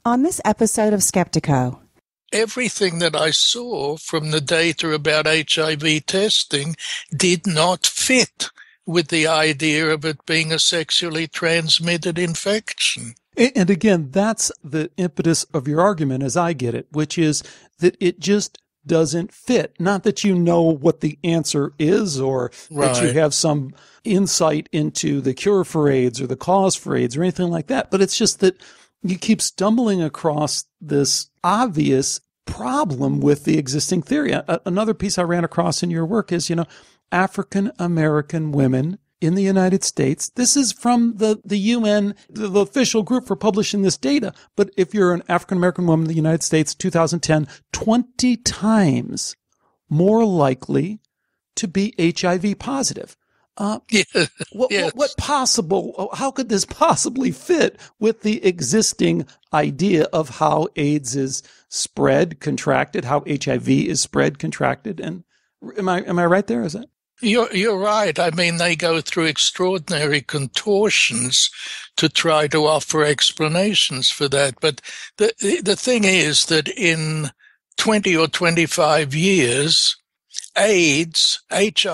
On this episode of Skeptiko, everything that I saw from the data about HIV testing did not fit with the idea of it being a sexually transmitted infection. And again, that's the impetus of your argument as I get it, which is that it just doesn't fit. Not that you know what the answer is or that you have some insight into the cure for AIDS or the cause for AIDS or anything like that, but it's just that you keep stumbling across this obvious problem with the existing theory. Another piece I ran across in your work is, African American women in the United States. This is from the UN, the official group for publishing this data. But if you're an African American woman in the United States, 2010, 20 times more likely to be HIV positive. What possible, how could this possibly fit with the existing idea of how AIDS is spread, contracted, how HIV is spread, contracted? And am I right there? Is that? You're right. I mean, they go through extraordinary contortions to try to offer explanations for that. But the thing is that in 20 or 25 years, HIV-AIDS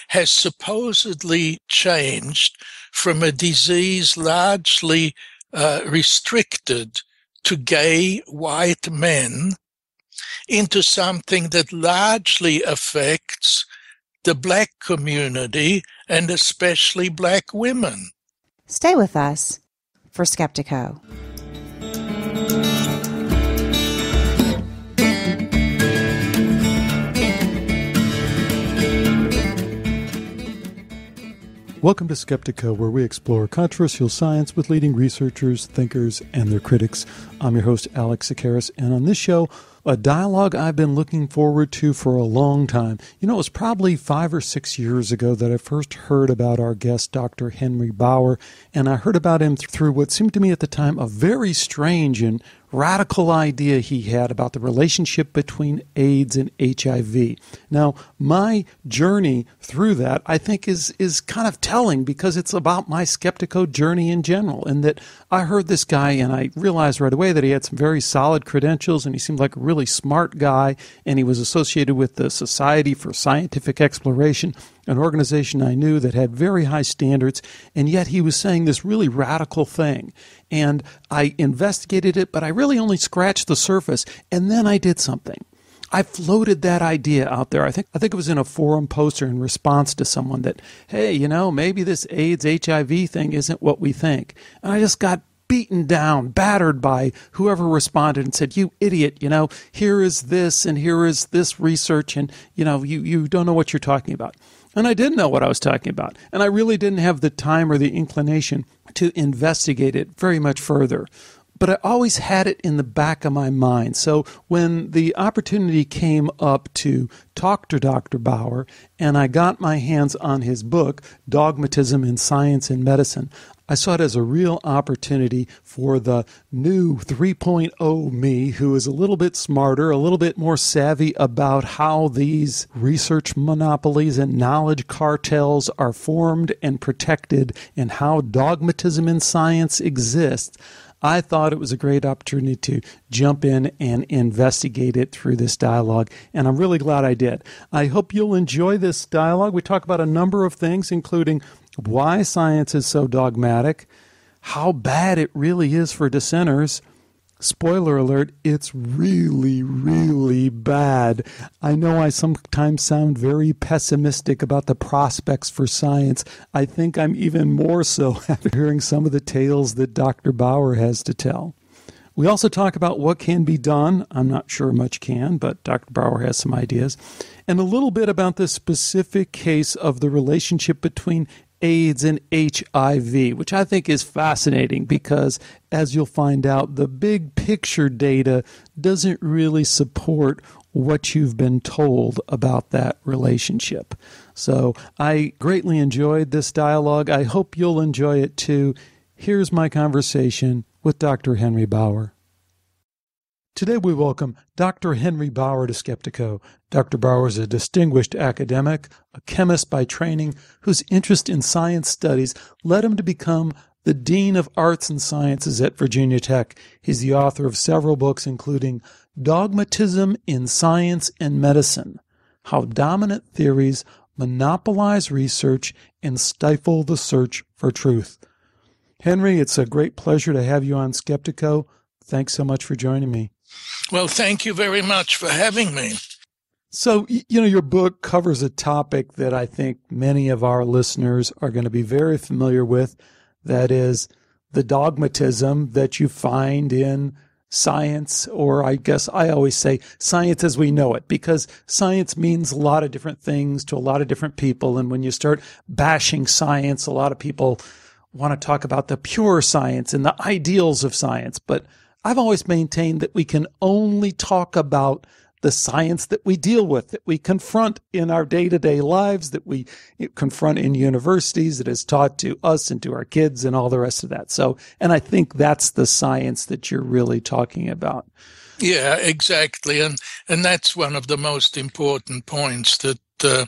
has supposedly changed from a disease largely restricted to gay white men into something that largely affects the black community and especially black women. Stay with us for Skeptiko. Welcome to Skeptiko, where we explore controversial science with leading researchers, thinkers, and their critics. I'm your host, Alex Tsakiris, and on this show, a dialogue I've been looking forward to for a long time. It was probably 5 or 6 years ago that I first heard about our guest, Dr. Henry Bauer, and I heard about him through what seemed to me at the time a very strange and radical idea he had about the relationship between AIDS and HIV. Now, my journey through that, I think, is kind of telling because it's about my Skeptiko journey in general, and that I heard this guy and I realized right away that he had some very solid credentials and he seemed like a really smart guy, and he was associated with the Society for Scientific Exploration, an organization I knew that had very high standards, and yet he was saying this really radical thing. And I investigated it, but I really only scratched the surface, and then I did something. I floated that idea out there. I think it was in a forum poster in response to someone that, hey, maybe this AIDS HIV thing isn't what we think. And I just got beaten down, battered by whoever responded and said, you idiot, here is this and here is this research, and you don't know what you're talking about. And I didn't know what I was talking about. And I really didn't have the time or the inclination to investigate it very much further. But I always had it in the back of my mind. So when the opportunity came up to talk to Dr. Bauer, and I got my hands on his book, Dogmatism in Science and Medicine, I saw it as a real opportunity for the new 3.0 me, who is a little bit smarter, a little bit more savvy about how these research monopolies and knowledge cartels are formed and protected and how dogmatism in science exists. I thought it was a great opportunity to jump in and investigate it through this dialogue, and I'm really glad I did. I hope you'll enjoy this dialogue. We talk about a number of things, including why science is so dogmatic, how bad it really is for dissenters. Spoiler alert, it's really, really bad. I know I sometimes sound very pessimistic about the prospects for science. I think I'm even more so after hearing some of the tales that Dr. Bauer has to tell. We also talk about what can be done. I'm not sure much can, but Dr. Bauer has some ideas. And a little bit about the specific case of the relationship between AIDS and HIV, which I think is fascinating because, as you'll find out, the big picture data doesn't really support what you've been told about that relationship. So I greatly enjoyed this dialogue. I hope you'll enjoy it too. Here's my conversation with Dr. Henry Bauer. Today we welcome Dr. Henry Bauer to Skeptiko. Dr. Bauer is a distinguished academic, a chemist by training, whose interest in science studies led him to become the Dean of Arts and Sciences at Virginia Tech. He's the author of several books, including Dogmatism in Science and Medicine: How Dominant Theories Monopolize Research and Stifle the Search for Truth. Henry, it's a great pleasure to have you on Skeptiko. Thanks so much for joining me. Well, thank you very much for having me. So, your book covers a topic that I think many of our listeners are going to be very familiar with. That is the dogmatism that you find in science, or I guess I always say science as we know it, because science means a lot of different things to a lot of different people. And when you start bashing science, a lot of people want to talk about the pure science and the ideals of science. But I've always maintained that we can only talk about the science that we deal with, that we confront in our day-to-day lives, that we confront in universities, that is taught to us and to our kids and all the rest of that. So, and I think that's the science that you're really talking about. Yeah, exactly. And that's one of the most important points, that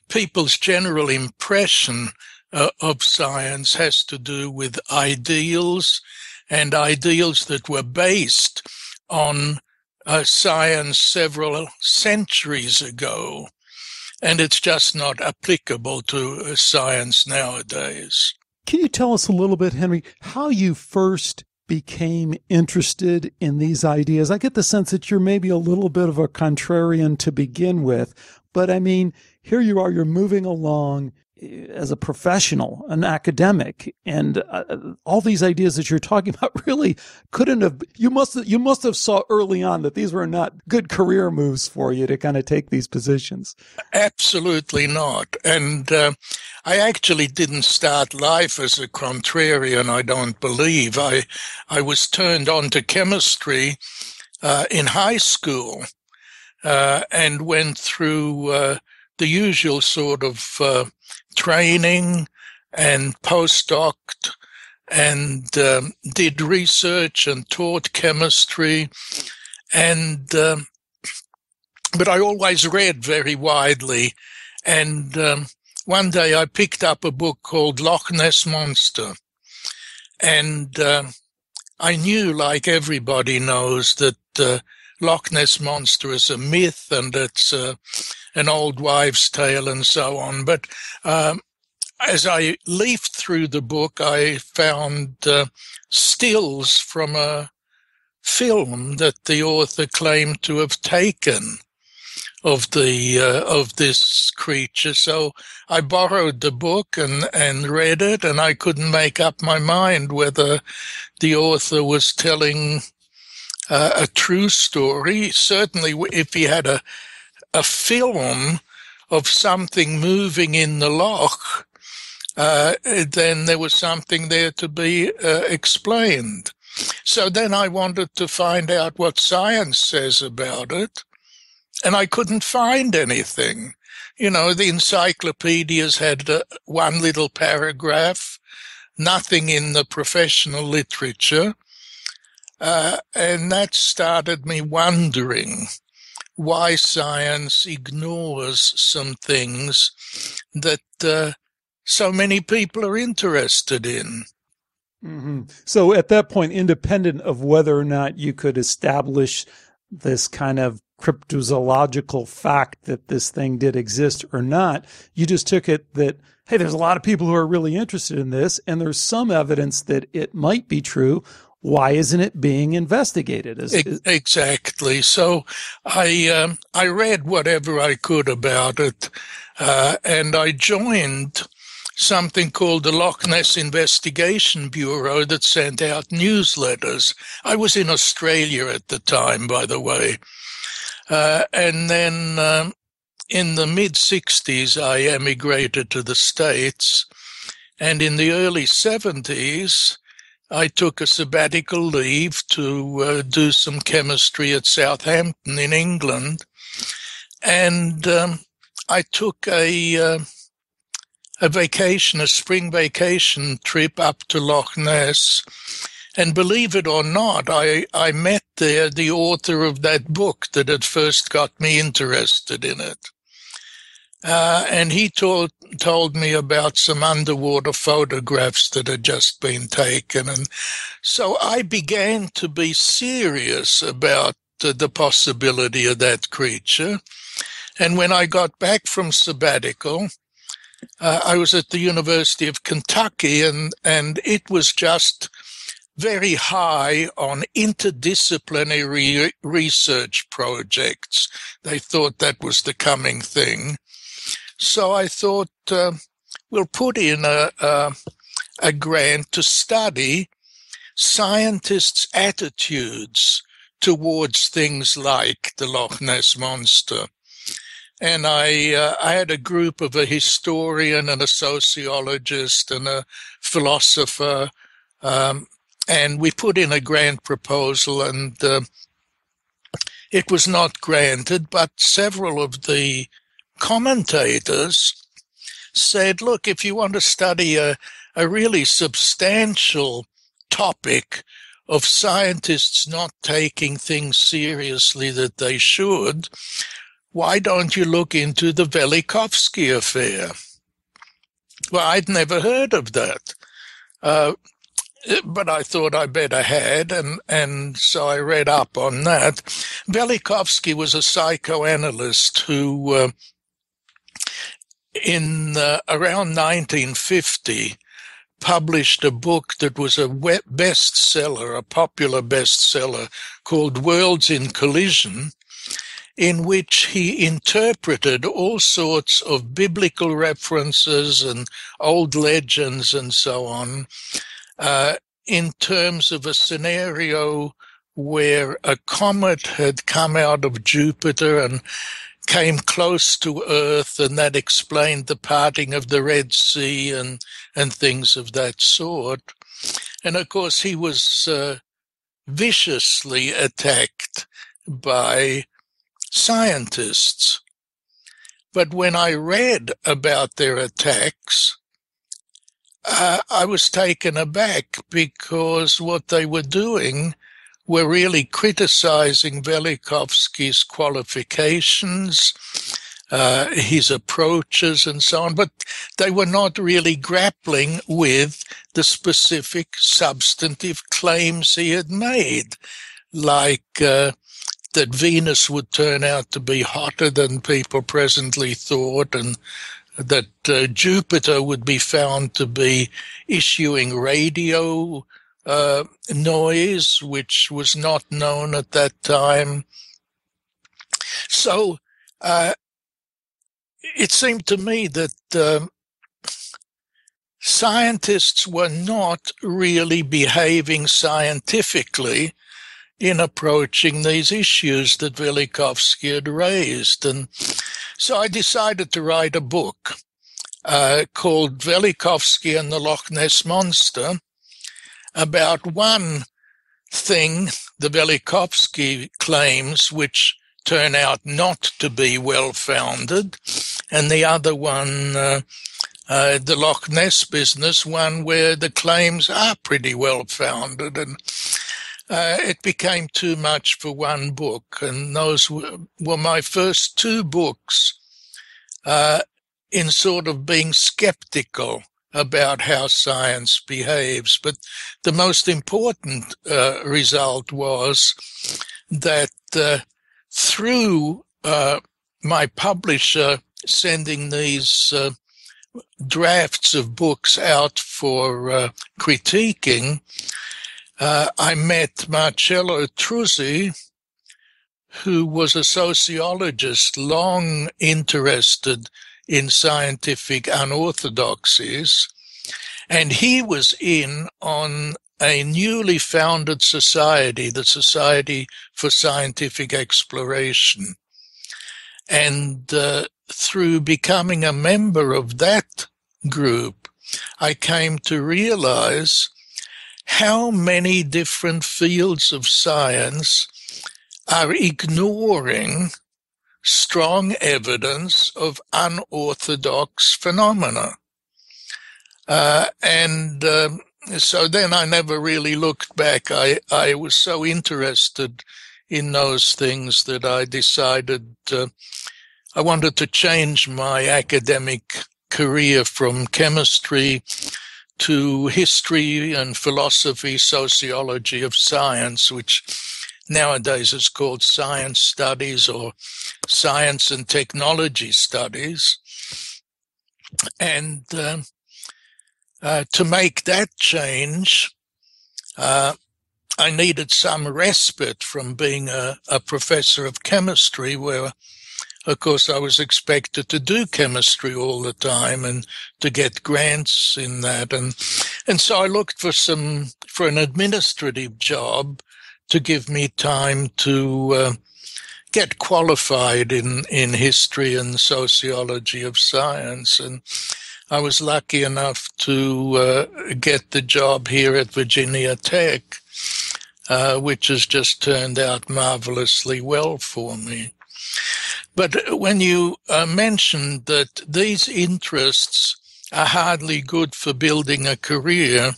people's general impression of science has to do with ideals, and ideals that were based on science several centuries ago, and it's just not applicable to science nowadays. Can you tell us a little bit, Henry, how you first became interested in these ideas? I get the sense that you're maybe a little bit of a contrarian to begin with, but I mean, here you are, you're moving along as a professional, an academic, and all these ideas that you're talking about really couldn't have, you must have saw early on that these were not good career moves for you to kind of take these positions. Absolutely not. And I actually didn't start life as a contrarian, I don't believe. I was turned on to chemistry in high school and went through the usual sort of training and postdoc, and did research and taught chemistry, and but I always read very widely. And one day I picked up a book called Loch Ness Monster, and I knew, like everybody knows, that Loch Ness Monster is a myth and it's an old wives' tale and so on. But as I leafed through the book, I found stills from a film that the author claimed to have taken of this creature. So I borrowed the book and read it, and I couldn't make up my mind whether the author was telling a true story. Certainly, if he had a film of something moving in the loch, then there was something there to be explained. So then I wanted to find out what science says about it, and I couldn't find anything. The encyclopedias had one little paragraph, nothing in the professional literature, and that started me wondering why science ignores some things that so many people are interested in. Mm-hmm. So at that point, independent of whether or not you could establish this kind of cryptozoological fact that this thing did exist or not, you just took it that, hey, there's a lot of people who are really interested in this, and there's some evidence that it might be true. Why isn't it being investigated? Exactly. So I read whatever I could about it, and I joined something called the Loch Ness Investigation Bureau that sent out newsletters. I was in Australia at the time, by the way. And then in the mid-60s, I emigrated to the States. And in the early 70s, I took a sabbatical leave to do some chemistry at Southampton in England. And I took a vacation, a spring vacation trip up to Loch Ness. And believe it or not, I met there the author of that book that had first got me interested in it. and he told me about some underwater photographs that had just been taken. And so I began to be serious about the possibility of that creature. And when I got back from sabbatical, I was at the University of Kentucky, and it was just very high on interdisciplinary research projects. They thought that was the coming thing. So I thought, we'll put in a grant to study scientists' attitudes towards things like the Loch Ness Monster. And I had a group of a historian and a sociologist and a philosopher, and we put in a grant proposal, and it was not granted, but several of the commentators said, look, if you want to study a really substantial topic of scientists not taking things seriously that they should, why don't you look into the Velikovsky affair? Well, I'd never heard of that. But I thought I better had, and so I read up on that. Velikovsky was a psychoanalyst who, in around 1950, published a book that was a bestseller, a popular bestseller, called Worlds in Collision, in which he interpreted all sorts of biblical references and old legends and so on, in terms of a scenario where a comet had come out of Jupiter and came close to Earth, and that explained the parting of the Red Sea and things of that sort. And of course, he was viciously attacked by scientists. But when I read about their attacks, I was taken aback, because what they were doing were really criticizing Velikovsky's qualifications, his approaches and so on, but they were not really grappling with the specific substantive claims he had made, like that Venus would turn out to be hotter than people presently thought, and that Jupiter would be found to be issuing radio noise, which was not known at that time. So it seemed to me that scientists were not really behaving scientifically in approaching these issues that Velikovsky had raised. And so I decided to write a book called Velikovsky and the Loch Ness Monster, about one thing, the Velikovsky claims, which turn out not to be well-founded, and the other one, the Loch Ness business, one where the claims are pretty well-founded. And it became too much for one book, and those were my first two books in sort of being skeptical about how science behaves. But the most important result was that through my publisher sending these drafts of books out for critiquing, I met Marcello Truzzi, who was a sociologist long interested in scientific unorthodoxies, and he was in on a newly founded society, the Society for Scientific Exploration. And through becoming a member of that group, I came to realize how many different fields of science are ignoring strong evidence of unorthodox phenomena. So then I never really looked back. I was so interested in those things that I decided I wanted to change my academic career from chemistry to history and philosophy, sociology of science, which nowadays is called science studies or science and technology studies. And to make that change, I needed some respite from being a professor of chemistry, where, of course, I was expected to do chemistry all the time and to get grants in that. And so I looked for an administrative job to give me time to get qualified in history and sociology of science. And I was lucky enough to get the job here at Virginia Tech, which has just turned out marvelously well for me. But when you mentioned that these interests are hardly good for building a career,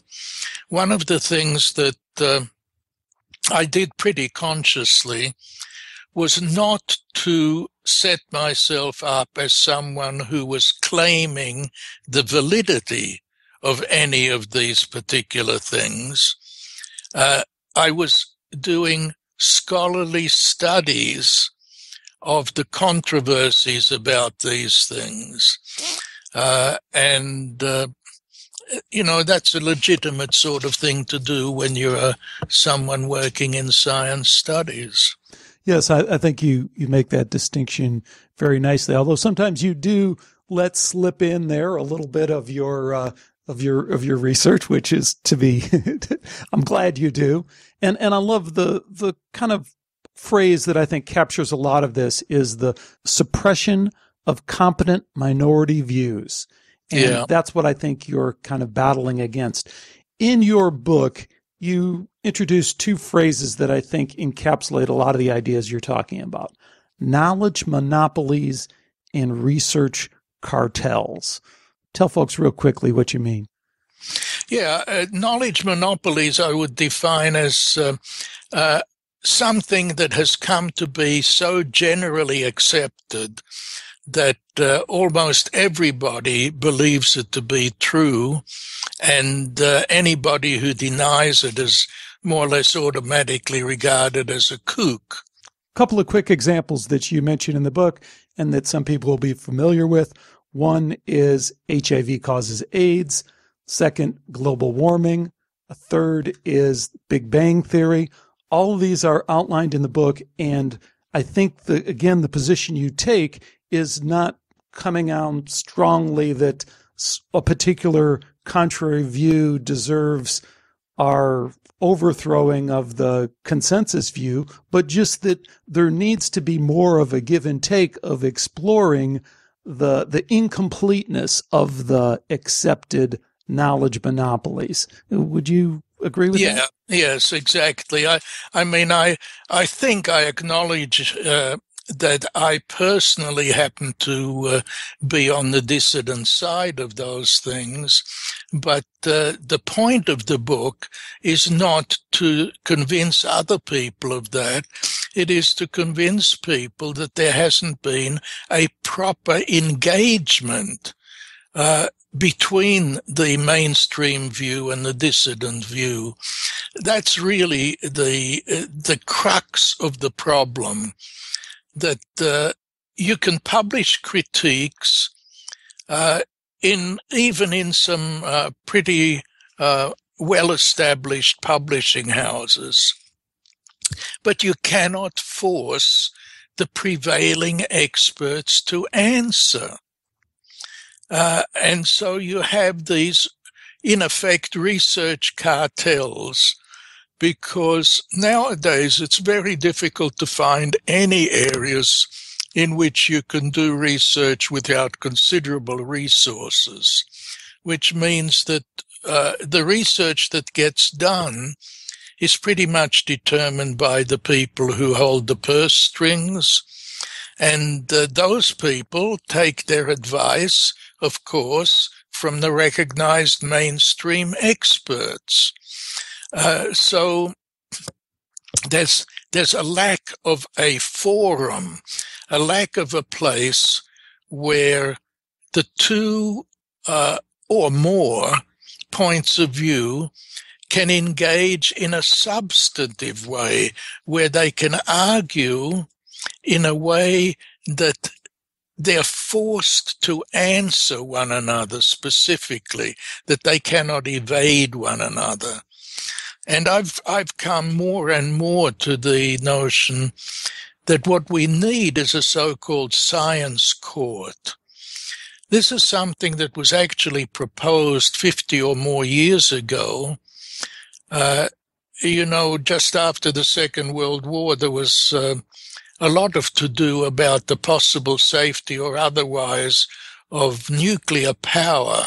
one of the things that I did pretty consciously was not to set myself up as someone who was claiming the validity of any of these particular things. I was doing scholarly studies of the controversies about these things. That's a legitimate sort of thing to do when you're someone working in science studies. Yes, I think you make that distinction very nicely. Although sometimes you do let slip in there a little bit of your research, which is to be. I'm glad you do, and I love the kind of phrase that I think captures a lot of this is the suppression of competent minority views, and that's what I think you're kind of battling against. In your book, you introduce two phrases that I think encapsulate a lot of the ideas you're talking about: knowledge monopolies and research cartels. Tell folks real quickly what you mean. Knowledge monopolies I would define as something that has come to be so generally accepted that almost everybody believes it to be true, and anybody who denies it is more or less automatically regarded as a kook. A couple of quick examples that you mentioned in the book and that some people will be familiar with. One is HIV causes AIDS. Second, global warming. A third is Big Bang Theory. All of these are outlined in the book, and I think, the position you take is not coming out strongly that a particular contrary view deserves our overthrowing of the consensus view, but just that there needs to be more of a give and take of exploring the incompleteness of the accepted knowledge monopolies. Would you agree with that? Yes, exactly. I think I acknowledge that I personally happen to be on the dissident side of those things. But the point of the book is not to convince other people of that. It is to convince people that there hasn't been a proper engagement between the mainstream view and the dissident view. That's really the crux of the problem, that you can publish critiques even in some pretty well-established publishing houses, but you cannot force the prevailing experts to answer. And so you have these, in effect, research cartels, because nowadays it's very difficult to find any areas in which you can do research without considerable resources, which means that the research that gets done is pretty much determined by the people who hold the purse strings. And those people take their advice, of course, from the recognized mainstream experts. So there's a lack of a forum, a lack of a place where the two or more points of view can engage in a substantive way, where they can argue in a way that they're forced to answer one another specifically, that they cannot evade one another. And I've come more and more to the notion that what we need is a so-called science court. This is something that was actually proposed 50 or more years ago. Just after the Second World War, there was a lot of to-do about the possible safety or otherwise of nuclear power.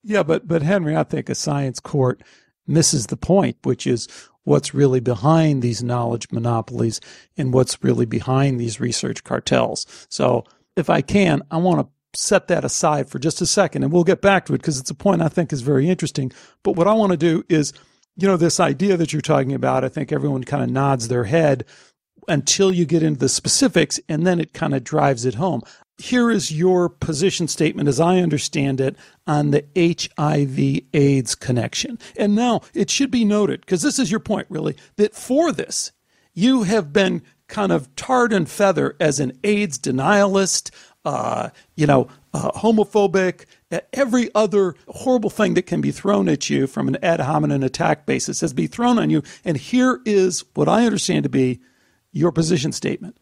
Yeah, but Henry, I think a science court misses the point, which is what's really behind these knowledge monopolies and what's really behind these research cartels. So if I can, I want to set that aside for just a second, and we'll get back to it because it's a point I think is very interesting. But what I want to do is, this idea that you're talking about, I think everyone kind of nods their head until you get into the specifics, and then it kind of drives it home. Here is your position statement, as I understand it, on the HIV-AIDS connection. And now it should be noted, because this is your point, really, that for this, you have been kind of tarred and feathered as an AIDS denialist, homophobic, every other horrible thing that can be thrown at you from an ad hominem attack basis has been thrown on you. And here is what I understand to be your position statement.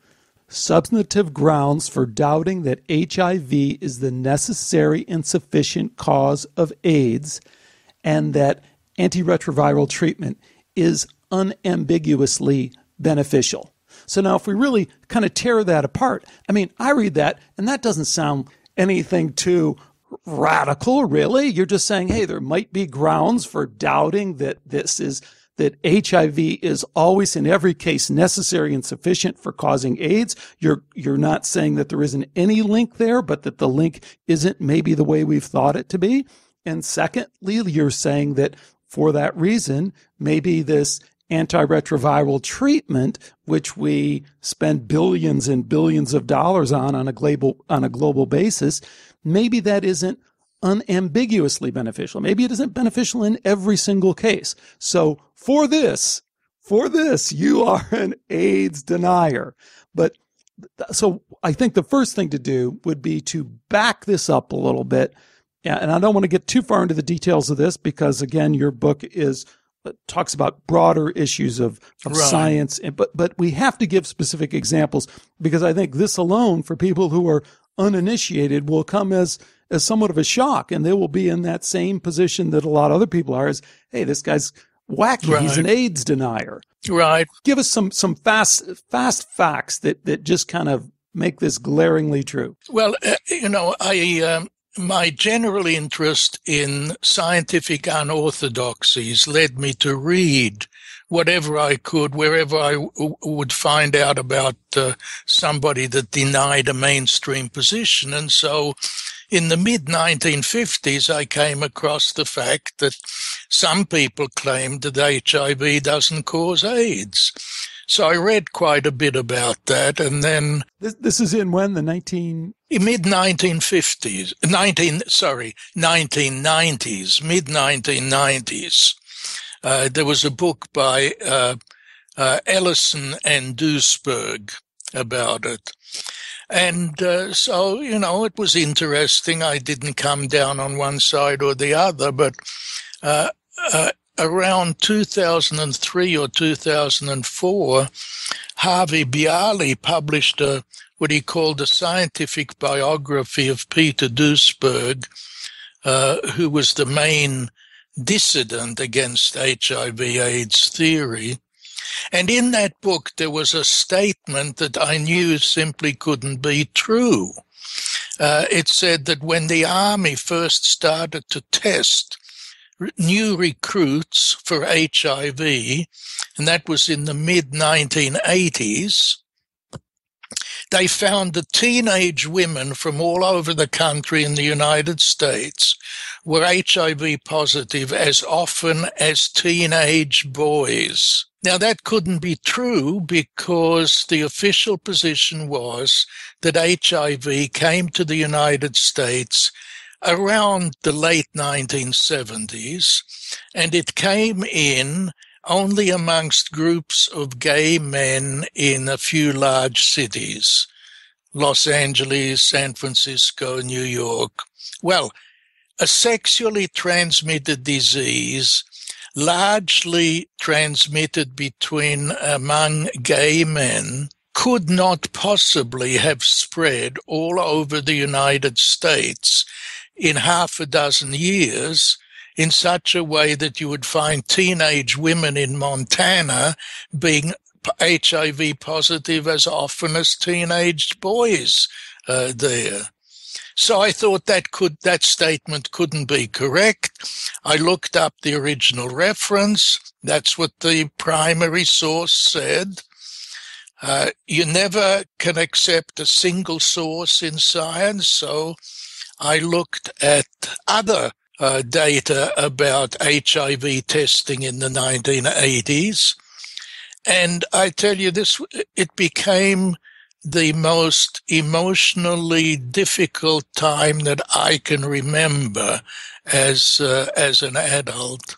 Substantive grounds for doubting that HIV is the necessary and sufficient cause of AIDS, and that antiretroviral treatment is unambiguously beneficial. So now if we really kind of tear that apart, I read that, and that doesn't sound anything too radical, really. You're just saying, hey, there might be grounds for doubting that that HIV is always in every case necessary and sufficient for causing AIDS. You're not saying that there isn't any link there, but that the link isn't maybe the way we've thought it to be. And secondly, you're saying that for that reason, maybe this antiretroviral treatment, which we spend billions and billions of dollars on a global basis, maybe that isn't unambiguously beneficial. Maybe it isn't beneficial in every single case. So for this, you are an AIDS denier. But so I think the first thing to do would be to back this up a little bit. And I don't want to get too far into the details of this because, again, your book talks about broader issues of right. science. But we have to give specific examples because I think this alone, for people who are uninitiated, will come as somewhat of a shock, and they will be in that same position that a lot of other people are, is, hey, this guy's wacky. Right. He's an AIDS denier. Right. Give us some fast facts that just kind of make this glaringly true. Well, my general interest in scientific unorthodoxies led me to read whatever I could, wherever I would find out about somebody that denied a mainstream position. And so in the mid-1950s, I came across the fact that some people claimed that HIV doesn't cause AIDS. So I read quite a bit about that, and then... This is in when, the mid-1950s, 1990s, mid-1990s. There was a book by Ellison and Duisberg about it. And so, it was interesting. I didn't come down on one side or the other, but around 2003 or 2004, Harvey Bialy published what he called a scientific biography of Peter Duisberg, who was the main dissident against HIV-AIDS theory. And in that book, there was a statement that I knew simply couldn't be true. It said that when the army first started to test new recruits for HIV, and that was in the mid-1980s, they found that teenage women from all over the country in the United States were HIV positive as often as teenage boys. Now, that couldn't be true because the official position was that HIV came to the United States around the late 1970s, and it came in only amongst groups of gay men in a few large cities, Los Angeles, San Francisco, New York. Well, a sexually transmitted disease largely transmitted among gay men could not possibly have spread all over the United States in half a dozen years in such a way that you would find teenage women in Montana being HIV positive as often as teenage boys there. So I thought that statement couldn't be correct. I looked up the original reference. That's what the primary source said. You never can accept a single source in science, so I looked at other data about HIV testing in the 1980s. And I tell you this, it became the most emotionally difficult time that I can remember as an adult,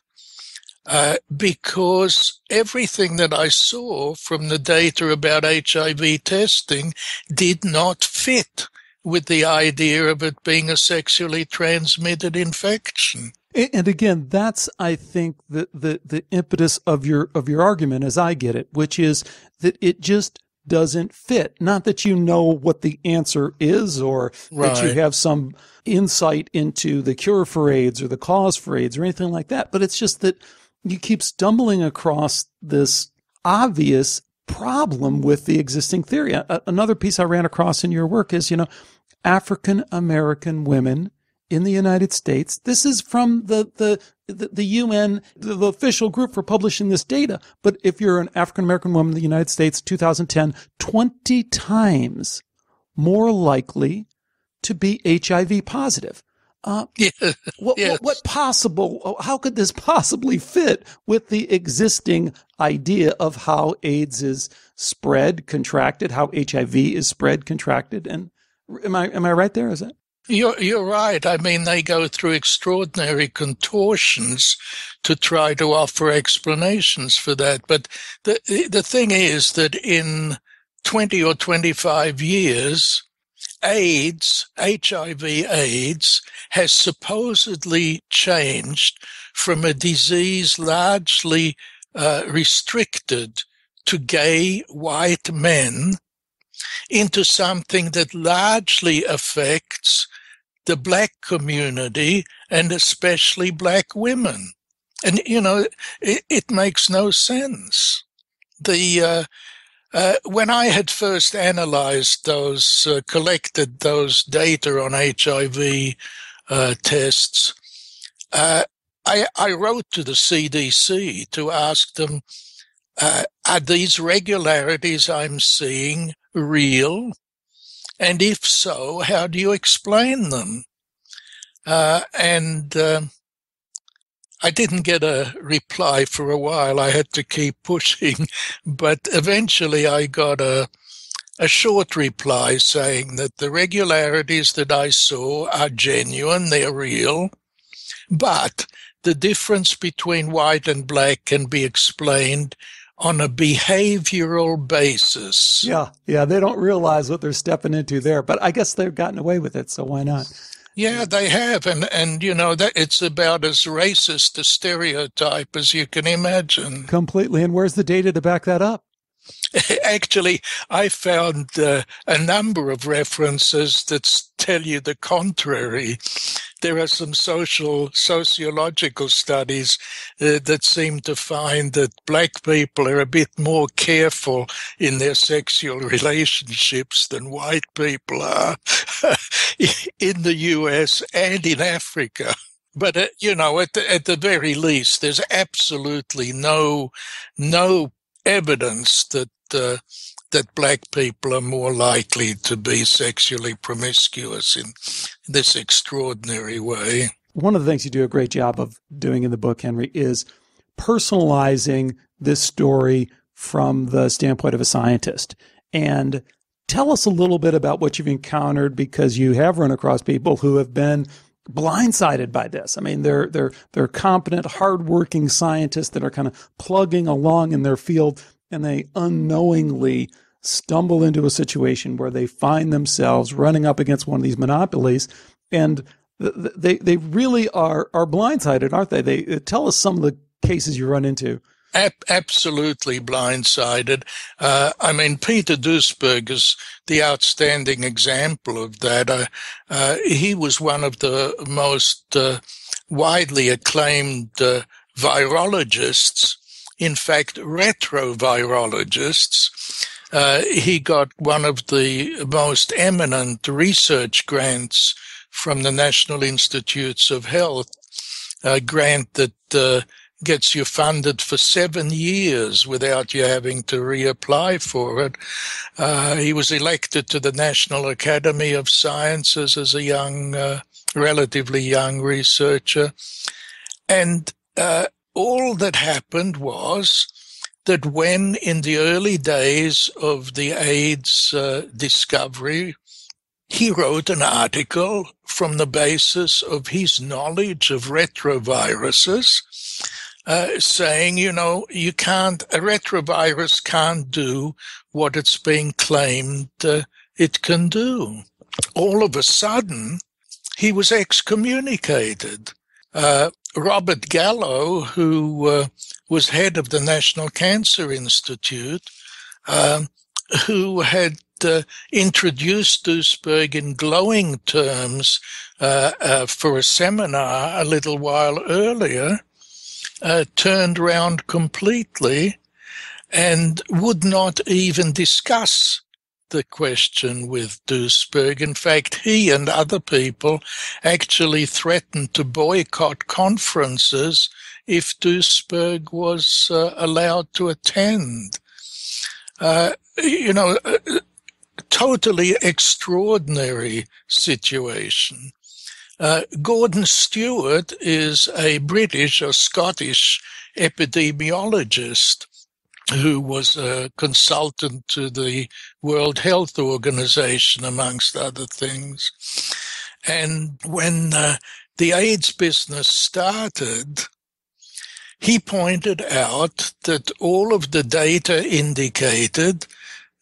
because everything that I saw from the data about HIV testing did not fit with the idea of it being a sexually transmitted infection. And again, that's, I think, the impetus of your argument, as I get it, which is that it just doesn't fit. Not that you know what the answer is, or that you have some insight into the cure for AIDS or the cause for AIDS or anything like that, but it's just that you keep stumbling across this obvious problem with the existing theory. Another piece I ran across in your work is, African American women in the United States. This is from the UN, the official group for publishing this data. But if you're an African American woman in the United States, 2010, 20 times more likely to be HIV positive. What possible? How could this possibly fit with the existing idea of how AIDS is spread, contracted, how HIV is spread, contracted? And am I right there? Is that? You're right. I mean, they go through extraordinary contortions to try to offer explanations for that. But the thing is that in 20 or 25 years, HIV-AIDS has supposedly changed from a disease largely restricted to gay white men into something that largely affects the black community and especially black women. And, it makes no sense. When I had first analyzed collected those data on HIV tests, I wrote to the CDC to ask them, are these regularities I'm seeing real? And if so, how do you explain them? And I didn't get a reply for a while. I had to keep pushing, but eventually I got a short reply saying that the regularities that I saw are genuine, they're real, but the difference between white and black can be explained on a behavioral basis. Yeah, they don't realize what they're stepping into there, but I guess they've gotten away with it, so why not? Yeah, they have, and that it's about as racist a stereotype as you can imagine. Completely, and where's the data to back that up? Actually, I found a number of references that tell you the contrary. There are some sociological studies that seem to find that black people are a bit more careful in their sexual relationships than white people are in the US and in Africa. But, at the very least, there's absolutely no evidence that black people are more likely to be sexually promiscuous in this extraordinary way. One of the things you do a great job of doing in the book, Henry, is personalizing this story from the standpoint of a scientist. And tell us a little bit about what you've encountered, because you have run across people who have been blindsided by this. I mean, they're competent, hardworking scientists that are kind of plugging along in their field, and they unknowingly stumble into a situation where they find themselves running up against one of these monopolies, and they really are blindsided, aren't they? They tell us some of the cases you run into. Absolutely blindsided. I mean, Peter Duisberg is the outstanding example of that. He was one of the most widely acclaimed virologists, in fact, retrovirologists. He got one of the most eminent research grants from the National Institutes of Health, a grant that gets you funded for 7 years without you having to reapply for it. He was elected to the National Academy of Sciences as a relatively young researcher. And all that happened was that when in the early days of the AIDS discovery, he wrote an article from the basis of his knowledge of retroviruses, saying, a retrovirus can't do what it's being claimed it can do. All of a sudden, he was excommunicated. Robert Gallo, who was head of the National Cancer Institute, who had introduced Duisberg in glowing terms for a seminar a little while earlier, turned round completely and would not even discuss the question with Duisberg. In fact, he and other people actually threatened to boycott conferences if Duisberg was allowed to attend. Totally extraordinary situation. Gordon Stewart is a British or Scottish epidemiologist who was a consultant to the World Health Organization, amongst other things. And when the AIDS business started, he pointed out that all of the data indicated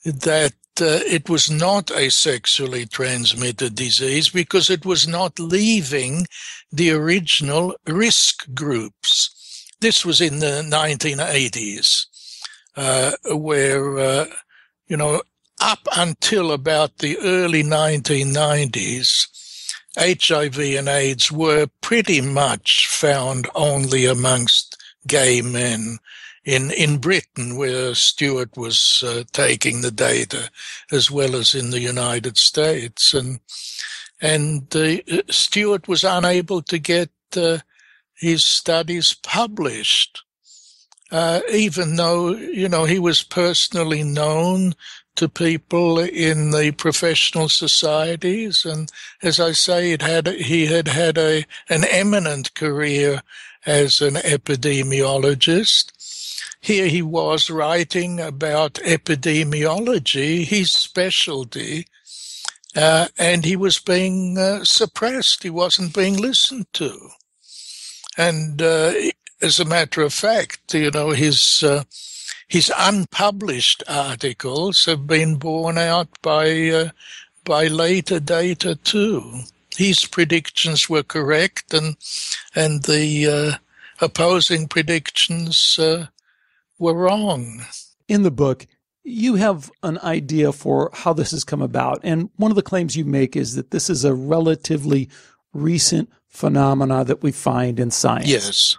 that it was not a sexually transmitted disease because it was not leaving the original risk groups. This was in the 1980s, where, up until about the early 1990s, HIV and AIDS were pretty much found only amongst gay men. In Britain, where Stewart was taking the data, as well as in the United States, and Stewart was unable to get his studies published, even though he was personally known to people in the professional societies, and as I say, he had had an eminent career as an epidemiologist. Here he was writing about epidemiology, his specialty, and he was being suppressed. He wasn't being listened to. And as a matter of fact, his unpublished articles have been borne out by later data too. His predictions were correct, and the opposing predictions were wrong. In the book, you have an idea for how this has come about. And one of the claims you make is that this is a relatively recent phenomena that we find in science. Yes.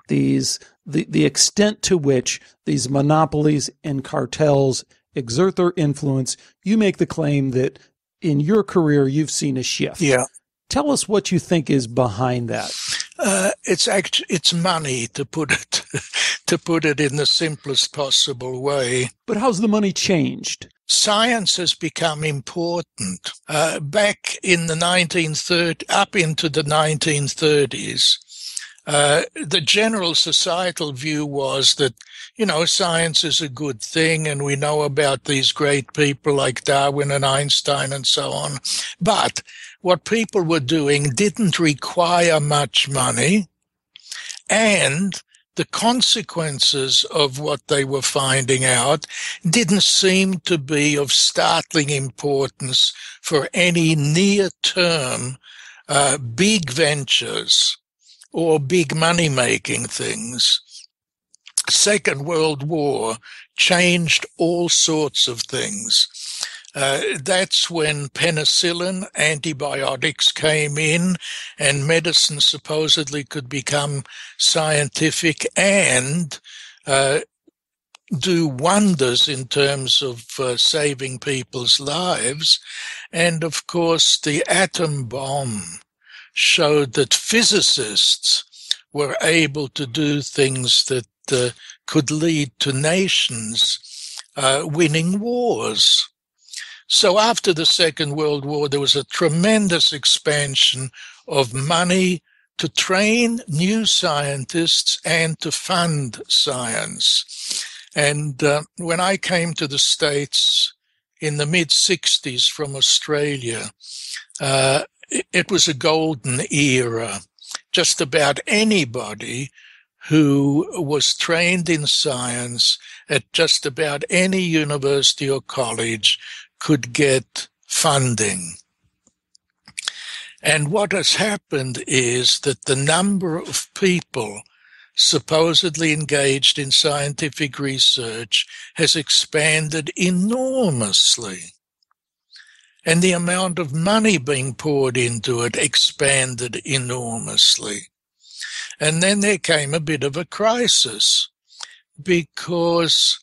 The extent to which these monopolies and cartels exert their influence, you make the claim that in your career you've seen a shift. Yeah. Tell us what you think is behind that. It's money, to put it in the simplest possible way. But how's the money changed? Science has become important. Back in the up into the 1930s, the general societal view was that, science is a good thing, and we know about these great people like Darwin and Einstein and so on. But what people were doing didn't require much money, and the consequences of what they were finding out didn't seem to be of startling importance for any near-term big ventures or big money-making things. Second World War changed all sorts of things. That's when penicillin, antibiotics came in, and medicine supposedly could become scientific and do wonders in terms of saving people's lives. And of course, the atom bomb showed that physicists were able to do things that could lead to nations winning wars. So after the Second World War, there was a tremendous expansion of money to train new scientists and to fund science. And when I came to the States in the mid-60s from Australia, it was a golden era. Just about anybody who was trained in science at just about any university or college could get funding. And what has happened is that the number of people supposedly engaged in scientific research has expanded enormously. And the amount of money being poured into it expanded enormously. And then there came a bit of a crisis because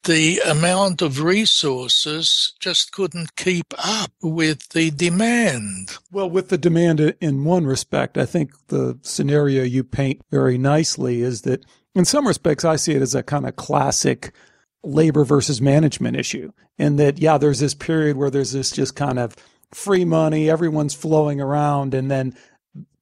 the amount of resources just couldn't keep up with the demand. Well, with the demand in one respect, I think the scenario you paint very nicely is that in some respects, I see it as a kind of classic labor versus management issue. And that, yeah, there's this period where there's this just kind of free money, everyone's flowing around, and then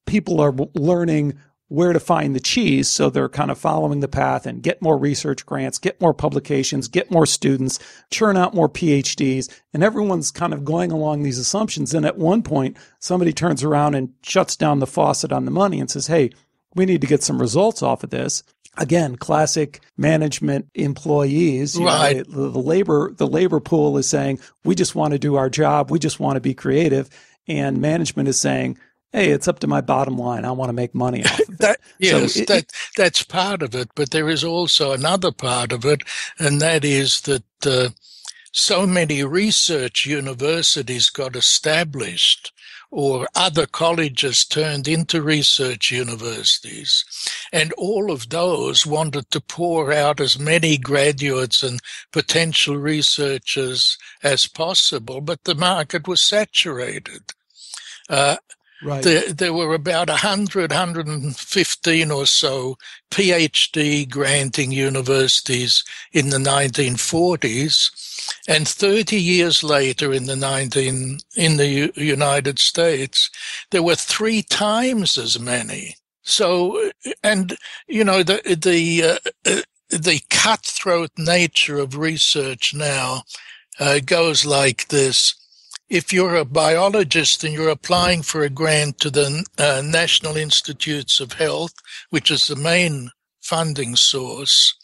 people are learning where to find the cheese. So they're kind of following the path and get more research grants, get more publications, get more students, churn out more PhDs. And everyone's kind of going along these assumptions. And at one point, somebody turns around and shuts down the faucet on the money and says, hey, we need to get some results off of this. Again, classic management employees. Right. The labor pool is saying, we just want to do our job. We just want to be creative. And management is saying, hey, it's up to my bottom line. I want to make money off of it. Yes, that's part of it. But there is also another part of it, and that is that so many research universities got established, or other colleges turned into research universities. And all of those wanted to pour out as many graduates and potential researchers as possible, but the market was saturated. Right. There were about 115 or so PhD granting universities in the 1940s, and 30 years later in the United States, there were 3 times as many. So, and the cutthroat nature of research now goes like this. If you're a biologist and you're applying for a grant to the National Institutes of Health, which is the main funding source,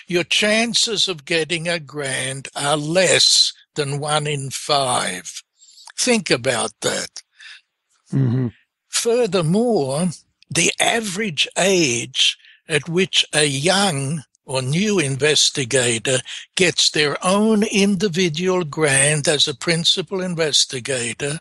your chances of getting a grant are less than 1 in 5. Think about that. Mm-hmm. Furthermore, the average age at which a young or new investigator gets their own individual grant as a principal investigator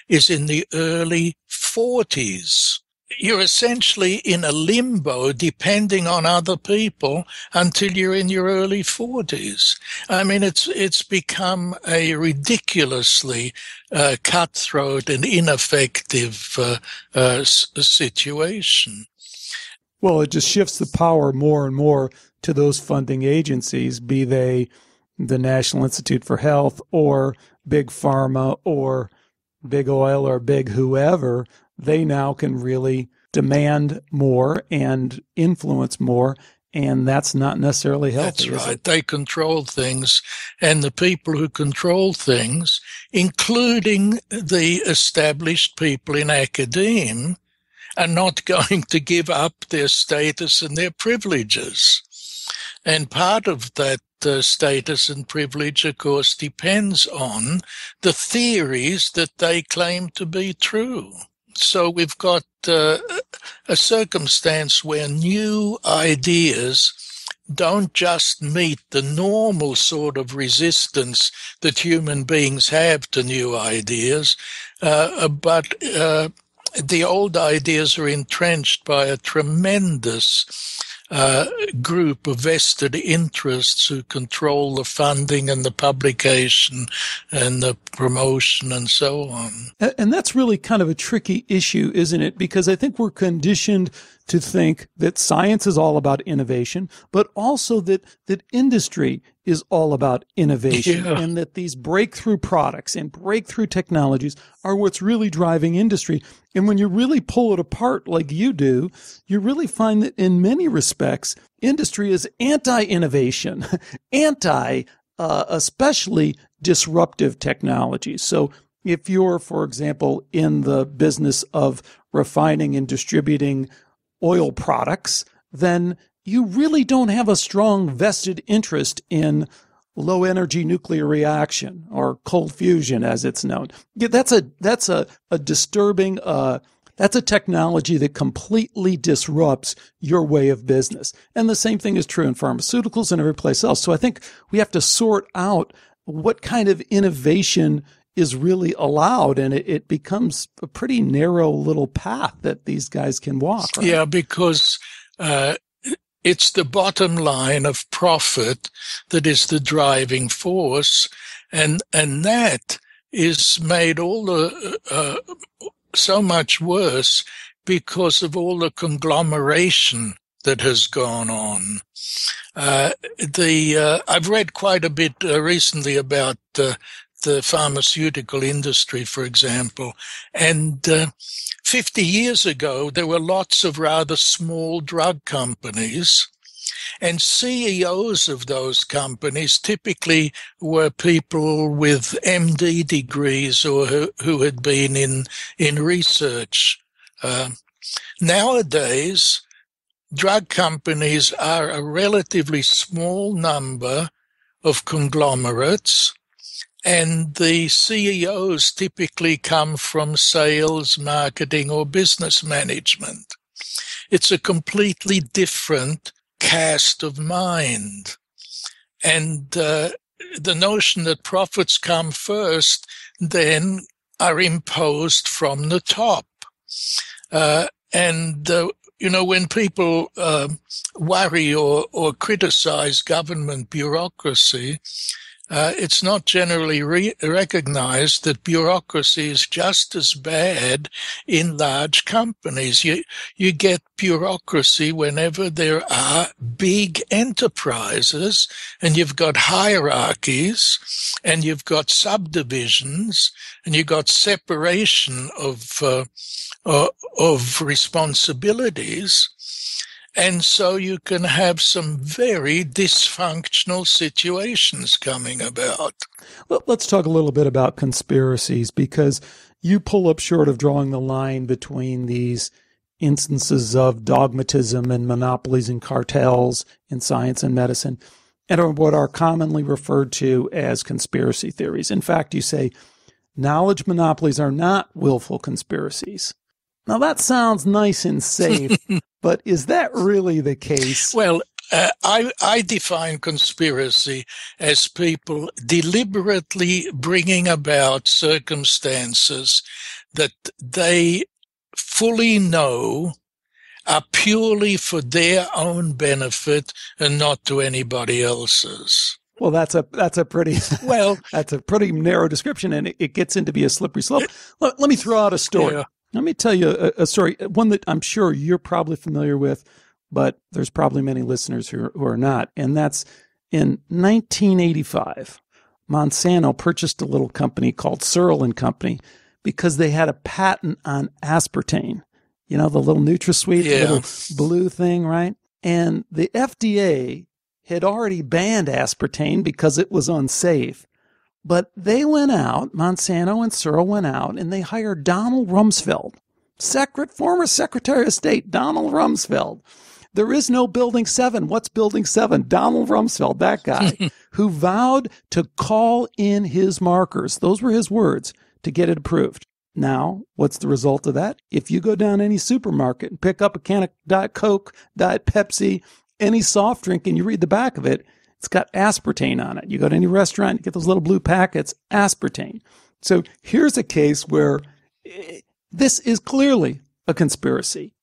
is in the early 40s. You're essentially in a limbo depending on other people until you're in your early 40s. I mean, it's become a ridiculously cutthroat and ineffective situation. Well, it just shifts the power more and more to those funding agencies, be they the National Institute for Health or Big Pharma or Big Oil or Big whoever. They now can really demand more and influence more, and that's not necessarily healthy. That's right. They control things, and the people who control things, including the established people in academia, are not going to give up their status and their privileges. And part of that status and privilege, of course, depends on the theories that they claim to be true. So we've got a circumstance where new ideas don't just meet the normal sort of resistance that human beings have to new ideas, but the old ideas are entrenched by a tremendous group of vested interests who control the funding and the publication and the promotion and so on. And that's really kind of a tricky issue, isn't it? Because I think we're conditioned to think that science is all about innovation, but also that industry is all about innovation, and that these breakthrough products and breakthrough technologies are what's really driving industry. And when you really pull it apart like you do, you really find that in many respects, industry is anti-innovation, especially disruptive technologies. So if you're, for example, in the business of refining and distributing oil products, then you really don't have a strong vested interest in low energy nuclear reaction or cold fusion, as it's known. That's a disturbing, that's a technology that completely disrupts your way of business. And the same thing is true in pharmaceuticals and every place else. So I think we have to sort out what kind of innovation is really allowed, and it becomes a pretty narrow little path that these guys can walk. Right? Yeah, because it's the bottom line of profit that is the driving force, and that is made all the so much worse because of all the conglomeration that has gone on. I've read quite a bit recently about the pharmaceutical industry, for example, and 50 years ago, there were lots of rather small drug companies, and CEOs of those companies typically were people with MD degrees or who had been in research. Nowadays, drug companies are a relatively small number of conglomerates, and the CEOs typically come from sales, marketing, or business management. It's a completely different cast of mind. And the notion that profits come first then are imposed from the top. When people worry or criticize government bureaucracy, it's not generally recognized that bureaucracy is just as bad in large companies. You get bureaucracy whenever there are big enterprises, and you've got hierarchies, and you've got subdivisions, and you've got separation of responsibilities. And so you can have some very dysfunctional situations coming about. Well, let's talk a little bit about conspiracies, because you pull up short of drawing the line between these instances of dogmatism and monopolies and cartels in science and medicine and what are commonly referred to as conspiracy theories. In fact, you say knowledge monopolies are not willful conspiracies. Now, that sounds nice and safe, but is that really the case? Well, I define conspiracy as people deliberately bringing about circumstances that they fully know are purely for their own benefit and not to anybody else's. Well, that's a pretty that's a pretty narrow description, and it gets into be a slippery slope. Let me throw out a story. Yeah. Let me tell you a story, one that I'm sure you're probably familiar with, but there's probably many listeners who are not. And that's in 1985, Monsanto purchased a little company called Searle & Company because they had a patent on aspartame. You know, the little NutraSweet, Yeah. the little blue thing, right? And the FDA had already banned aspartame because it was unsafe. But they went out, Monsanto and Searle went out, and they hired Donald Rumsfeld, former Secretary of State Donald Rumsfeld. There is no Building 7. What's Building 7? Donald Rumsfeld, that guy, who vowed to call in his markers. Those were his words to get it approved. Now, what's the result of that? If you go down any supermarket and pick up a can of Diet Coke, Diet Pepsi, any soft drink, and you read the back of it, it's got aspartame on it. You go to any restaurant, you get those little blue packets, aspartame. So here's a case where this is clearly a conspiracy.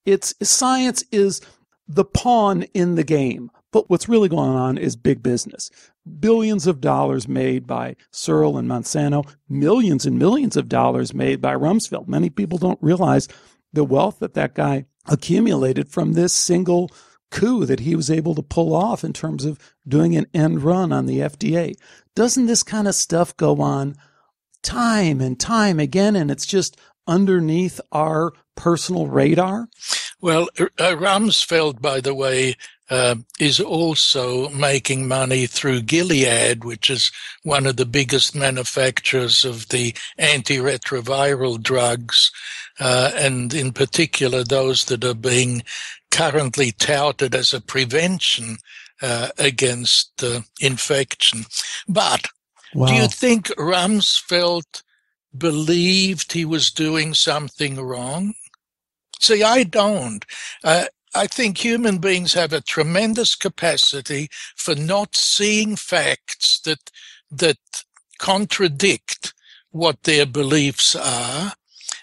Science is the pawn in the game. But what's really going on is big business. Billions of dollars made by Searle and Monsanto, millions and millions of dollars made by Rumsfeld. Many people don't realize the wealth that guy accumulated from this single coup that he was able to pull off in terms of doing an end run on the FDA. Doesn't this kind of stuff go on time and time again, and it's just underneath our personal radar? Well, Rumsfeld, by the way, is also making money through Gilead, which is one of the biggest manufacturers of the antiretroviral drugs, and in particular those that are being currently touted as a prevention against infection. But do you think Rumsfeld believed he was doing something wrong? See, I don't. I think human beings have a tremendous capacity for not seeing facts that contradict what their beliefs are,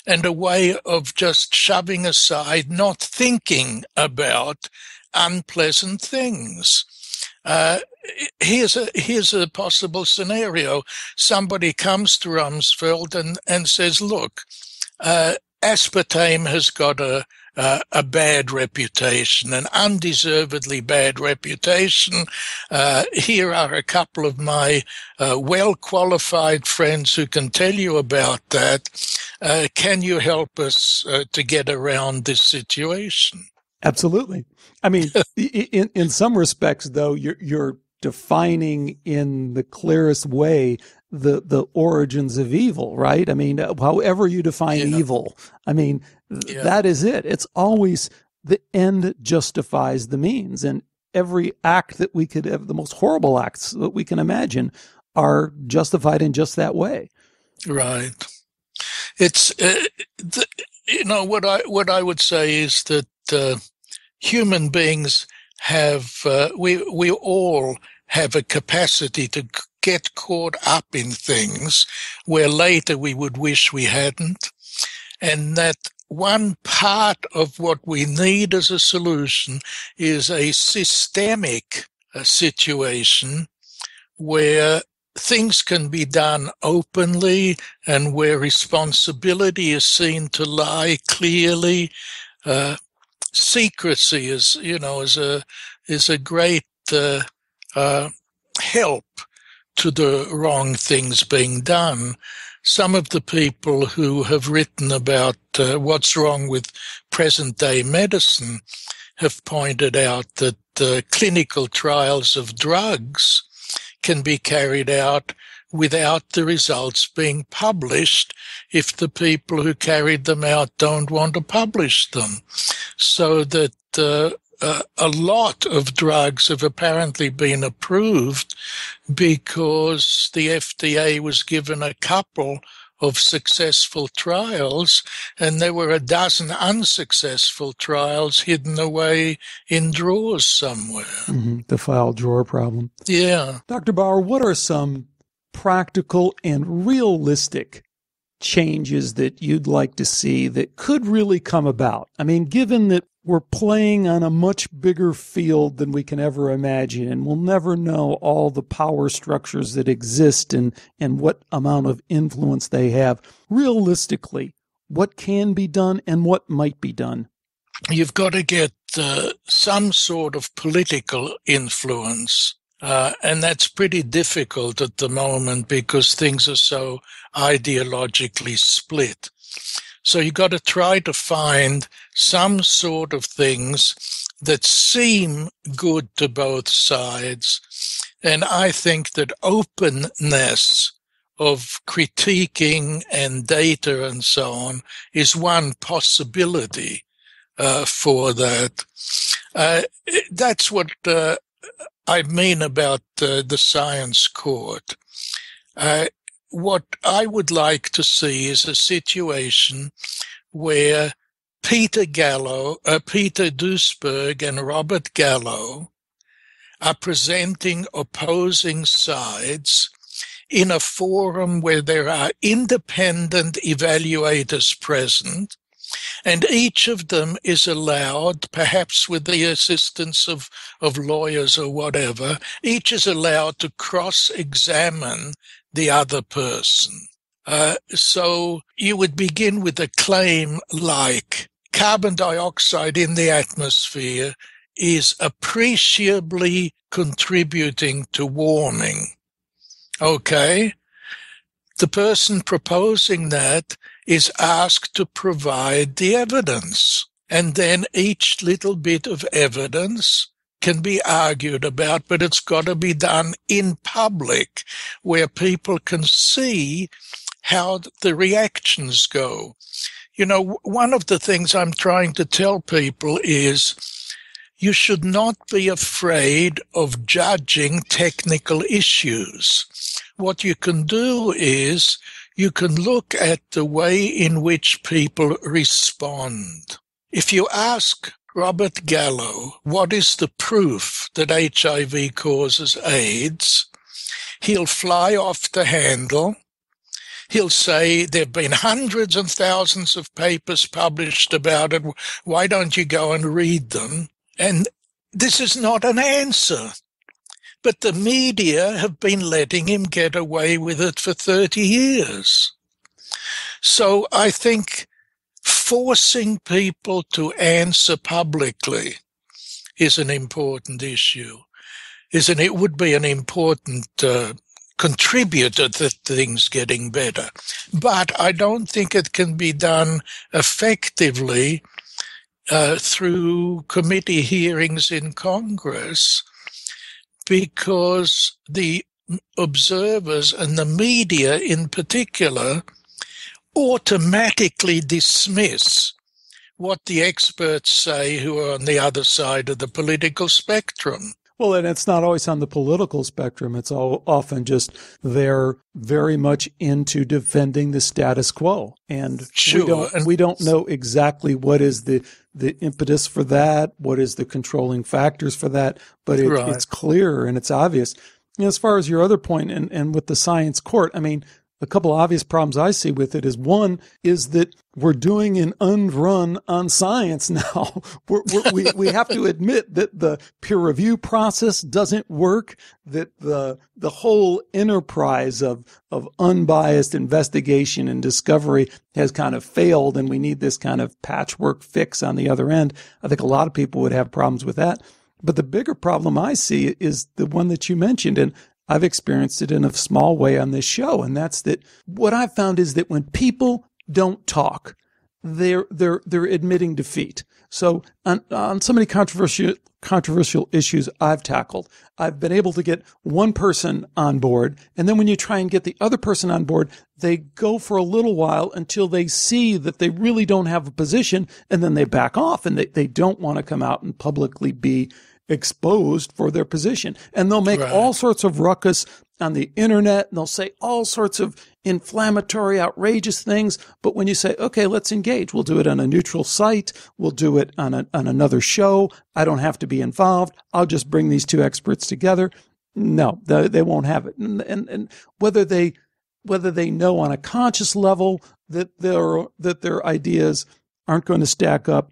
and a way of just shoving aside, not thinking about unpleasant things. Here's a possible scenario. Somebody comes to Rumsfeld and says, look, aspartame has got a bad reputation, an undeservedly bad reputation. Here are a couple of my well-qualified friends who can tell you about that. Can you help us to get around this situation? Absolutely. I mean, in some respects, though, you're defining in the clearest way the origins of evil, right? I mean, however you define evil, I mean, that is it. It's always the end justifies the means, and every act that we could have, the most horrible acts that we can imagine, are justified in just that way. Right. It's what I would say is that human beings have we all have a capacity to get caught up in things where later we would wish we hadn't, and that one part of what we need as a solution is a systemic situation where things can be done openly and where responsibility is seen to lie clearly. Secrecy is a great help to the wrong things being done. Some of the people who have written about what's wrong with present-day medicine have pointed out that clinical trials of drugs can be carried out without the results being published if the people who carried them out don't want to publish them. So that a lot of drugs have apparently been approved because the FDA was given a couple of successful trials, and there were a dozen unsuccessful trials hidden away in drawers somewhere. Mm-hmm. The file drawer problem. Yeah. Dr. Bauer, what are some practical and realistic changes that you'd like to see that could really come about? I mean, given that we're playing on a much bigger field than we can ever imagine, and we'll never know all the power structures that exist and what amount of influence they have. Realistically, what can be done and what might be done? You've got to get some sort of political influence, and that's pretty difficult at the moment because things are so ideologically split. So you got to try to find some sort of things that seem good to both sides. And I think that openness of critiquing and data and so on is one possibility for that. That's what I mean about the science court. What I would like to see is a situation where Peter Duisberg and Robert Gallo are presenting opposing sides in a forum where there are independent evaluators present, and each of them is allowed, perhaps with the assistance of lawyers or whatever, each is allowed to cross-examine the other person. So you would begin with a claim like carbon dioxide in the atmosphere is appreciably contributing to warming. Okay? The person proposing that is asked to provide the evidence. And then each little bit of evidence can be argued about, but it's got to be done in public where people can see how the reactions go. You know, one of the things I'm trying to tell people is you should not be afraid of judging technical issues. What you can do is you can look at the way in which people respond. If you ask Robert Gallo, what is the proof that HIV causes AIDS? He'll fly off the handle. He'll say, there have been hundreds and thousands of papers published about it. Why don't you go and read them? And this is not an answer. But the media have been letting him get away with it for 30 years. So I think forcing people to answer publicly is an important issue. It would be an important contributor to things getting better. But I don't think it can be done effectively through committee hearings in Congress, because the observers and the media in particular automatically dismiss what the experts say who are on the other side of the political spectrum. Well, and it's not always on the political spectrum. It's often just they're very much into defending the status quo. And sure. we don't know exactly what is the impetus for that, what is the controlling factors for that, but it's clear and it's obvious. You know, as far as your other point and with the science court, I mean, a couple of obvious problems I see with it is one is that we're doing an unrun on science now. We have to admit that the peer review process doesn't work, that the whole enterprise of unbiased investigation and discovery has kind of failed, and we need this kind of patchwork fix on the other end. I think a lot of people would have problems with that. But the bigger problem I see is the one that you mentioned, and I've experienced it in a small way on this show, and that's that what I've found is that when people don't talk, they're admitting defeat. So on so many controversial issues I've tackled, I've been able to get one person on board, and then when you try and get the other person on board, they go for a little while until they see that they really don't have a position, and then they back off, and they don't want to come out and publicly be exposed for their position. And they'll make all sorts of ruckus on the internet, and they'll say all sorts of inflammatory, outrageous things. But when you say, okay, let's engage, we'll do it on a neutral site, we'll do it on another show, I don't have to be involved, I'll just bring these two experts together. No, they won't have it. And whether they know on a conscious level that their ideas aren't going to stack up,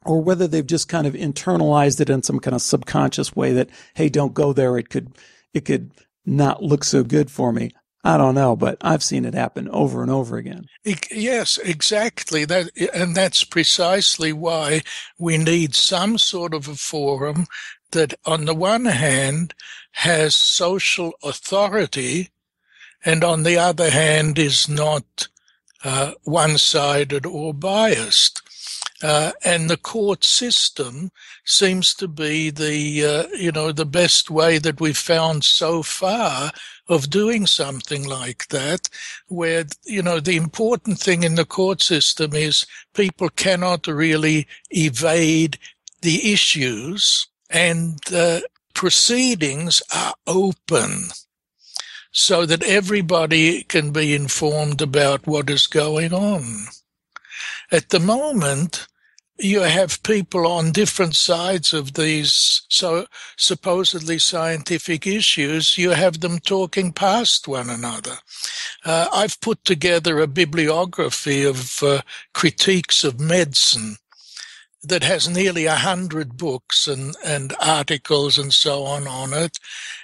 or whether they've just kind of internalized it in some kind of subconscious way that, hey, don't go there, it could not look so good for me. I don't know, but I've seen it happen over and over again. Yes, exactly. And that's precisely why we need some sort of a forum that, on the one hand, has social authority, and on the other hand, is not one-sided or biased. And the court system seems to be the best way that we've found so far of doing something like that, where, the important thing in the court system is people cannot really evade the issues, and proceedings are open so that everybody can be informed about what is going on. At the moment, you have people on different sides of these supposedly scientific issues. You have them talking past one another. I've put together a bibliography of critiques of medicine that has nearly 100 books and articles and so on it.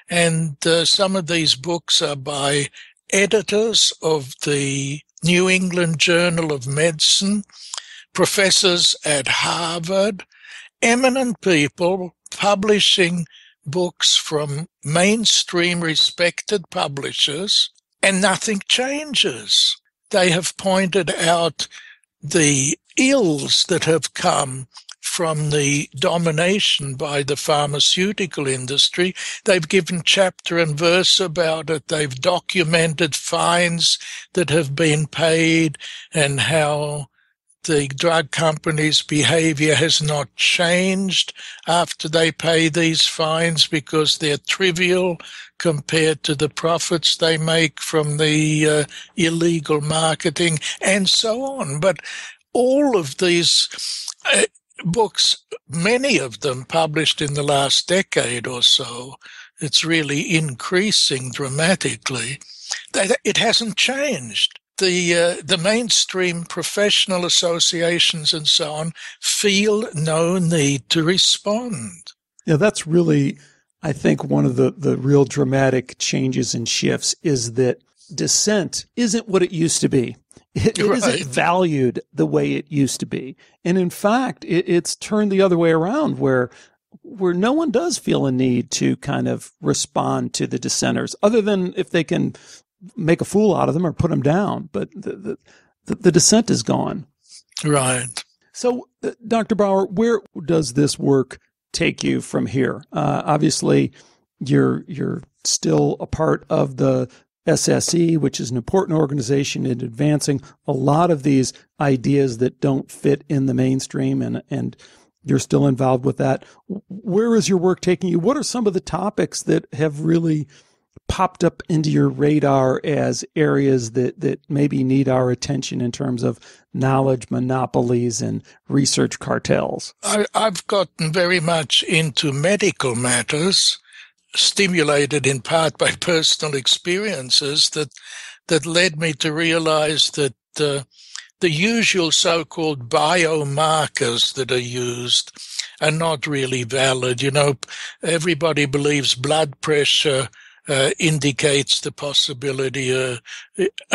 And some of these books are by editors of the New England Journal of Medicine, professors at Harvard, eminent people publishing books from mainstream respected publishers, and nothing changes. They have pointed out the ills that have come from the domination by the pharmaceutical industry. They've given chapter and verse about it. They've documented fines that have been paid and how the drug companies' behavior has not changed after they pay these fines because they're trivial compared to the profits they make from the illegal marketing and so on. But all of these books, many of them published in the last decade or so, it's really increasing dramatically. It hasn't changed. The mainstream professional associations and so on feel no need to respond. Yeah, that's really, I think, one of the real dramatic changes and shifts is that dissent isn't what it used to be. It isn't valued the way it used to be. And in fact, it's turned the other way around where no one does feel a need to kind of respond to the dissenters, other than if they can make a fool out of them or put them down. But the dissent is gone. Right. So, Dr. Bauer, where does this work take you from here? Obviously, you're still a part of the SSE, which is an important organization in advancing a lot of these ideas that don't fit in the mainstream, and you're still involved with that. Where is your work taking you? What are some of the topics that have really popped up into your radar as areas that maybe need our attention in terms of knowledge monopolies and research cartels? I've gotten very much into medical matters, stimulated in part by personal experiences that led me to realize that the usual so-called biomarkers that are used are not really valid. Everybody believes blood pressure indicates the possibility, a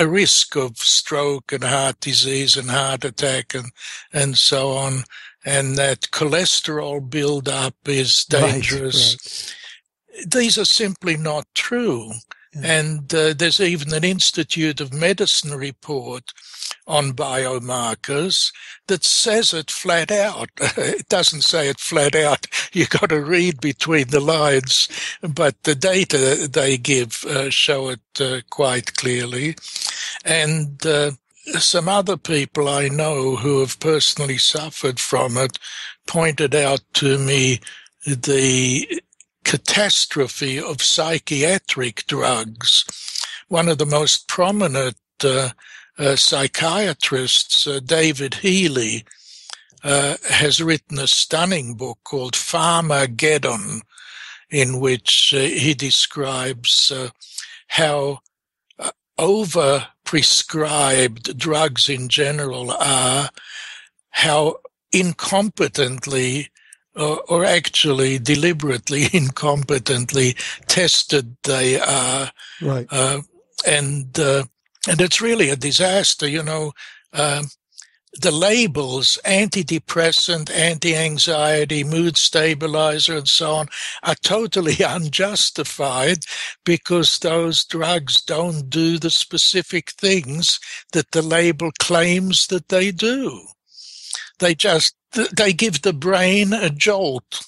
risk of stroke and heart disease and heart attack and so on, and that cholesterol buildup is dangerous. Right. These are simply not true. Yeah. And there's even an Institute of Medicine report on biomarkers that says it flat out. It doesn't say it flat out. You've got to read between the lines, but the data they give show it quite clearly. And some other people I know who have personally suffered from it pointed out to me the catastrophe of psychiatric drugs. One of the most prominent psychiatrists, David Healy, has written a stunning book called Pharmageddon, in which he describes how over-prescribed drugs in general are, how incompetently or actually deliberately incompetently tested they are. Right. And it's really a disaster. the labels, antidepressant, anti-anxiety, mood stabilizer, and so on, are totally unjustified because those drugs don't do the specific things that the label claims that they do. They give the brain a jolt.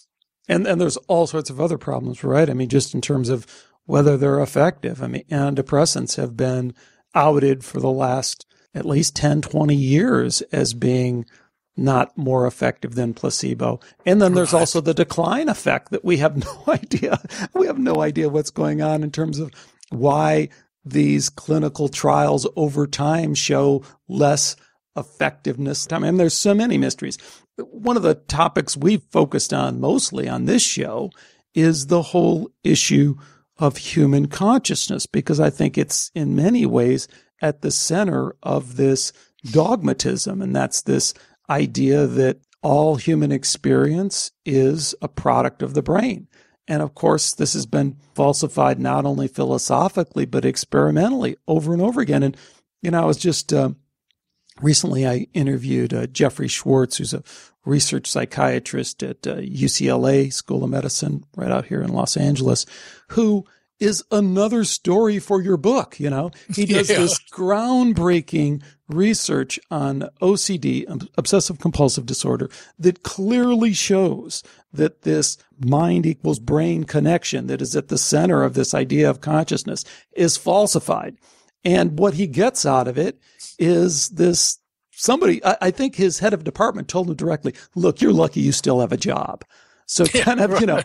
And there's all sorts of other problems, right? I mean, just in terms of whether they're effective. I mean, antidepressants have been outed for the last at least 10, 20 years as being not more effective than placebo. And then there's also the decline effect that we have no idea. We have no idea what's going on in terms of why these clinical trials over time show less effectiveness. I mean, there's so many mysteries. One of the topics we've focused on mostly on this show is the whole issue of human consciousness, because I think it's in many ways at the center of this dogmatism. And that's this idea that all human experience is a product of the brain. And of course, this has been falsified not only philosophically, but experimentally over and over again. And, I was just recently I interviewed Jeffrey Schwartz, who's a research psychiatrist at UCLA School of Medicine right out here in Los Angeles, who is another story for your book. He does this groundbreaking research on OCD, obsessive compulsive disorder, that clearly shows that this mind equals brain connection that is at the center of this idea of consciousness is falsified. And what he gets out of it is this somebody, I think his head of department told him directly, look, you're lucky you still have a job. So kind of, and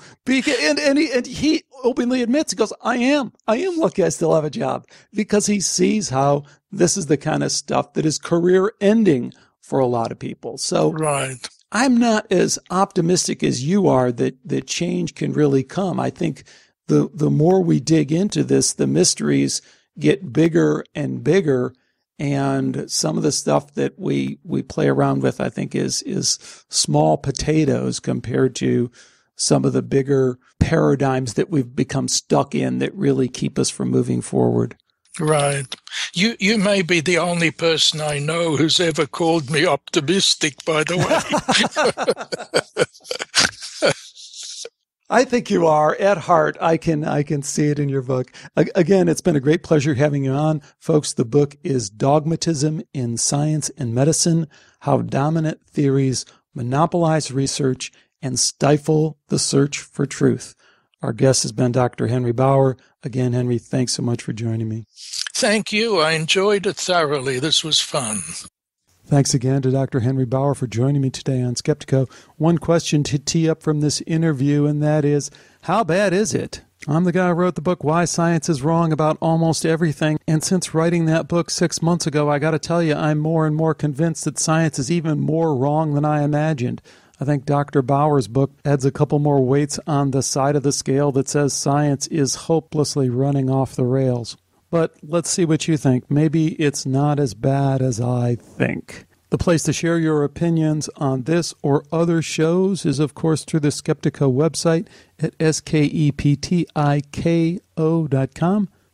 he openly admits, he goes, I am lucky I still have a job, because he sees how this is the kind of stuff that is career ending for a lot of people. So right. I'm not as optimistic as you are that change can really come. I think the more we dig into this, the mysteries get bigger and bigger. And some of the stuff that we play around with, I think, is small potatoes compared to some of the bigger paradigms that we've become stuck in that really keep us from moving forward. Right. You may be the only person I know who's ever called me optimistic, by the way. I think you are at heart. I can see it in your book. Again, it's been a great pleasure having you on. Folks, the book is Dogmatism in Science and Medicine: How Dominant Theories Monopolize Research and Stifle the Search for Truth. Our guest has been Dr. Henry Bauer. Again, Henry, thanks so much for joining me. Thank you. I enjoyed it thoroughly. This was fun. Thanks again to Dr. Henry Bauer for joining me today on Skeptiko. One question to tee up from this interview, and that is, how bad is it? I'm the guy who wrote the book, Why Science is Wrong About Almost Everything. And since writing that book 6 months ago, I got to tell you, I'm more and more convinced that science is even more wrong than I imagined. I think Dr. Bauer's book adds a couple more weights on the side of the scale that says science is hopelessly running off the rails. But let's see what you think. Maybe it's not as bad as I think. The place to share your opinions on this or other shows is, of course, through the Skeptiko website at skeptiko.com.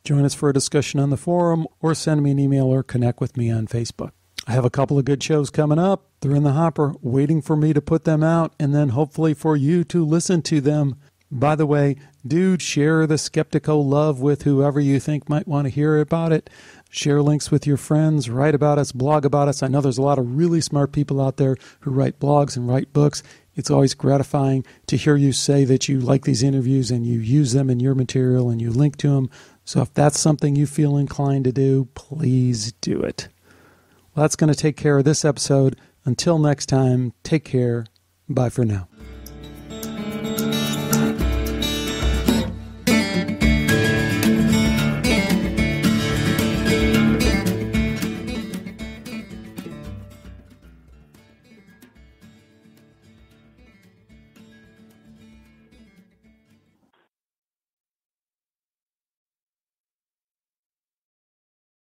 Join us for a discussion on the forum, or send me an email or connect with me on Facebook. I have a couple of good shows coming up. They're in the hopper, waiting for me to put them out, and then hopefully for you to listen to them. By the way, do share the Skeptiko love with whoever you think might want to hear about it. Share links with your friends, write about us, blog about us. I know there's a lot of really smart people out there who write blogs and write books. It's always gratifying to hear you say that you like these interviews and you use them in your material and you link to them. So if that's something you feel inclined to do, please do it. Well, that's going to take care of this episode. Until next time, take care. Bye for now.